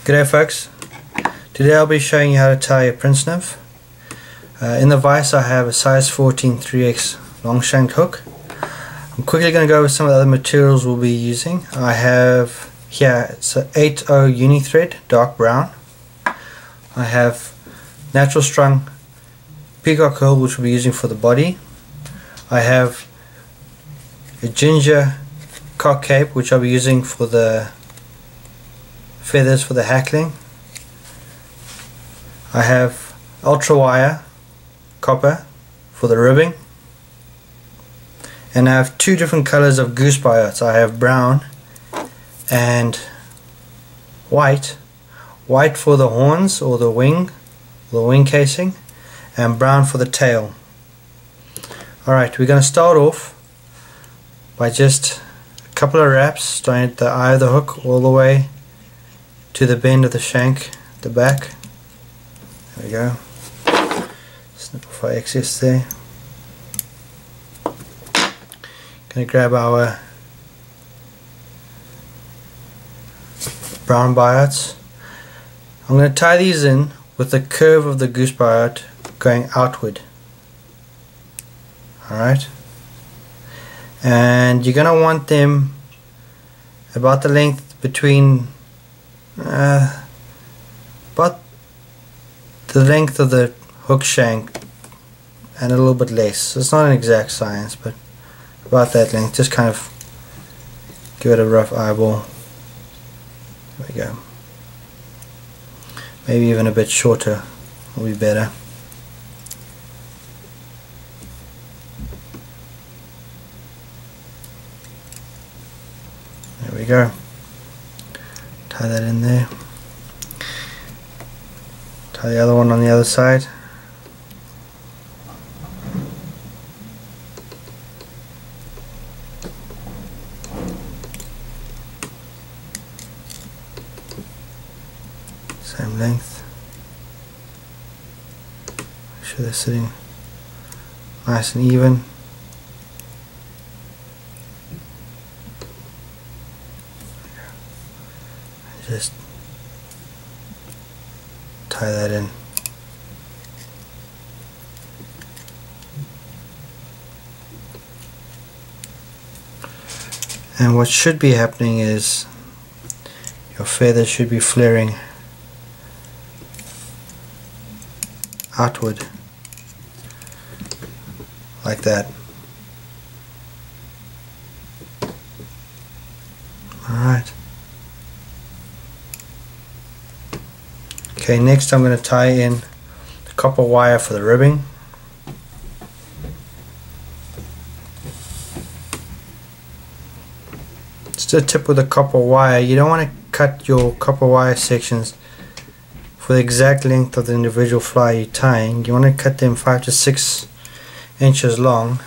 G'day folks, today I'll be showing you how to tie a Prince Nymph. In the vise I have a size 14 3x long shanked hook. I'm quickly going to go over some of the other materials we'll be using. I have here, it's an 8/0 uni thread, dark brown. I have natural strung peacock herl, which we'll be using for the body. I have a ginger cock cape, which I'll be using for the feathers for the hackling. I have ultra wire copper for the ribbing, and I have two different colors of goose biotes. I have brown and white for the horns or the wing casing, and brown for the tail. Alright, we're going to start off by just a couple of wraps, starting at the eye of the hook all the way to the bend of the shank, the back. There we go. Snip off our excess there. Gonna grab our brown biotes. I'm gonna tie these in with the curve of the goose biote going outward. Alright. And you're gonna want them about the length between about the length of the hook shank and a little bit less. So it's not an exact science, but about that length. Just kind of give it a rough eyeball. There we go. Maybe even a bit shorter will be better. There we go. Tie that in there. Tie the other one on the other side. Same length. Make sure they're sitting nice and even. Just tie that in. And what should be happening is your feathers should be flaring outward like that. Alright. Okay, next I'm going to tie in the copper wire for the ribbing. Just a tip with the copper wire, you don't want to cut your copper wire sections for the exact length of the individual fly you're tying. You want to cut them 5 to 6 inches long.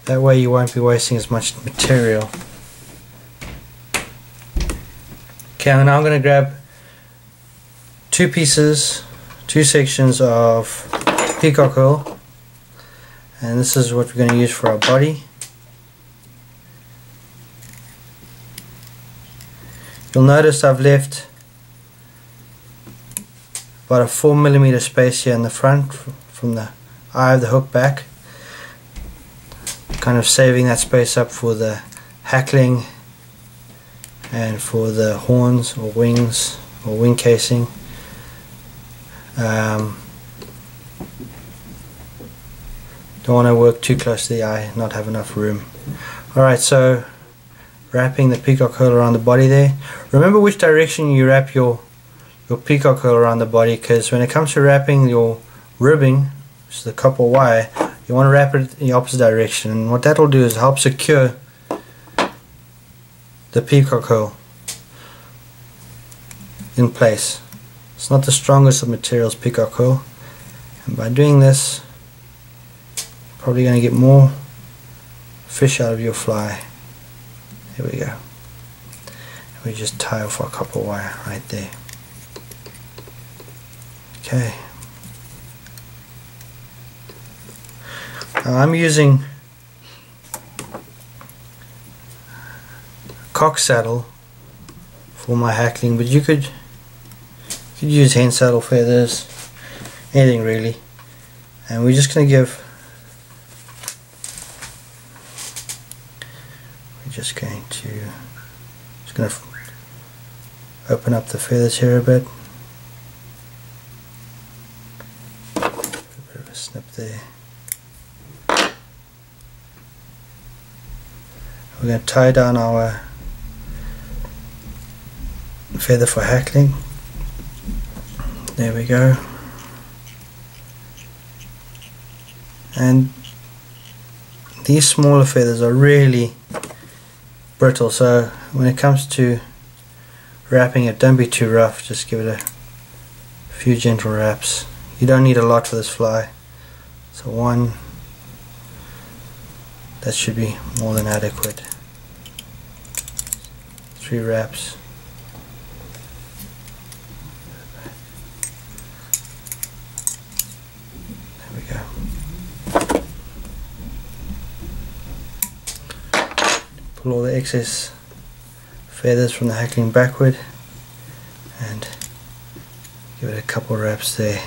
That way you won't be wasting as much material. Okay, now I'm going to grab two sections of peacock herl, and this is what we're going to use for our body. You'll notice I've left about a 4mm space here in the front from the eye of the hook back, kind of saving that space up for the hackling and for the horns or wings or wing casing. Don't want to work too close to the eye, not have enough room. Alright, so wrapping the peacock herl around the body there. Remember which direction you wrap your peacock herl around the body, because when it comes to wrapping your ribbing, which is the copper wire, you want to wrap it in the opposite direction, and what that will do is help secure the peacock herl in place. It's not the strongest of materials, peacock herl, and by doing this you're probably going to get more fish out of your fly. There we go. And we just tie off our copper wire right there. Okay. Now I'm using cock saddle for my hackling, but you could could use hen saddle feathers, anything really. And we're just going to open up the feathers here a bit. A bit of a snip there. We're going to tie down our feather for hackling. There we go. And these smaller feathers are really brittle, so when it comes to wrapping it, don't be too rough, just give it a few gentle wraps. You don't need a lot for this fly, so one, that should be more than adequate. 3 wraps. There we go. Pull all the excess feathers from the hackling backward and give it a couple wraps there.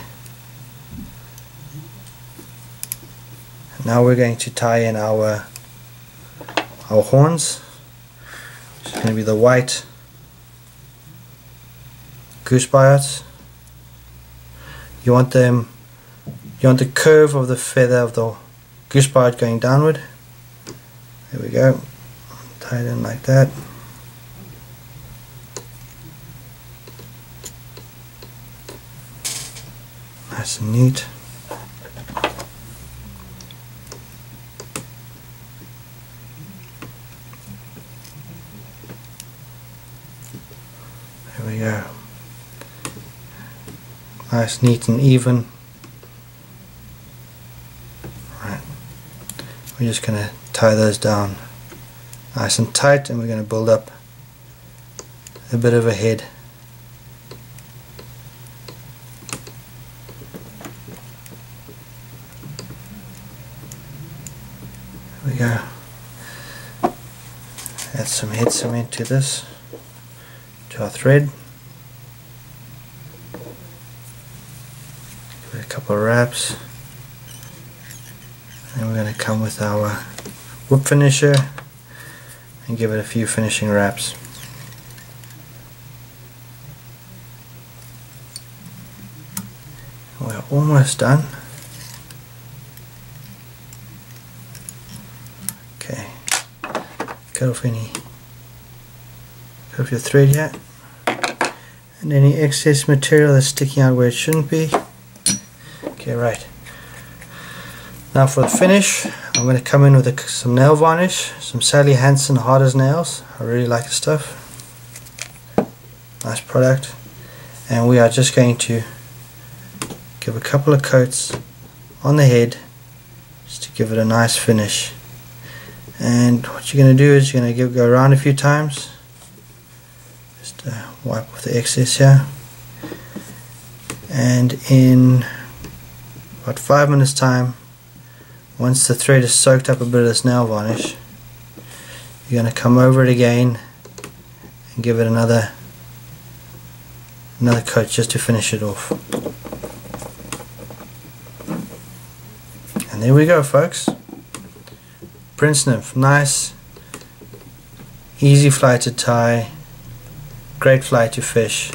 And now we're going to tie in our horns, which is going to be the white goose biots. You want the curve of the feather of the goose biot going downward. There we go. Tie it in like that. Nice and neat. There we go. Nice, neat and even. Right. We're just going to tie those down nice and tight, and we're going to build up a bit of a head. There we go. Add some head cement to this, to our thread. Give it a couple of wraps. And we're going to come with our whip finisher and give it a few finishing wraps. We're almost done. Okay, cut off your thread here, and any excess material that's sticking out where it shouldn't be. Okay, right. Now for the finish, I'm going to come in with some nail varnish, some Sally Hansen Hard as Nails. I really like the stuff. Nice product. And we are just going to give a couple of coats on the head just to give it a nice finish. And what you're going to do is you're going to go around a few times. Just wipe off the excess here. And in about 5 minutes time, once the thread is soaked up a bit of this nail varnish, you're going to come over it again and give it another coat just to finish it off. And there we go, folks. Prince Nymph, nice, easy fly to tie, great fly to fish.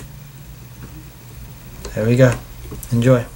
There we go. Enjoy.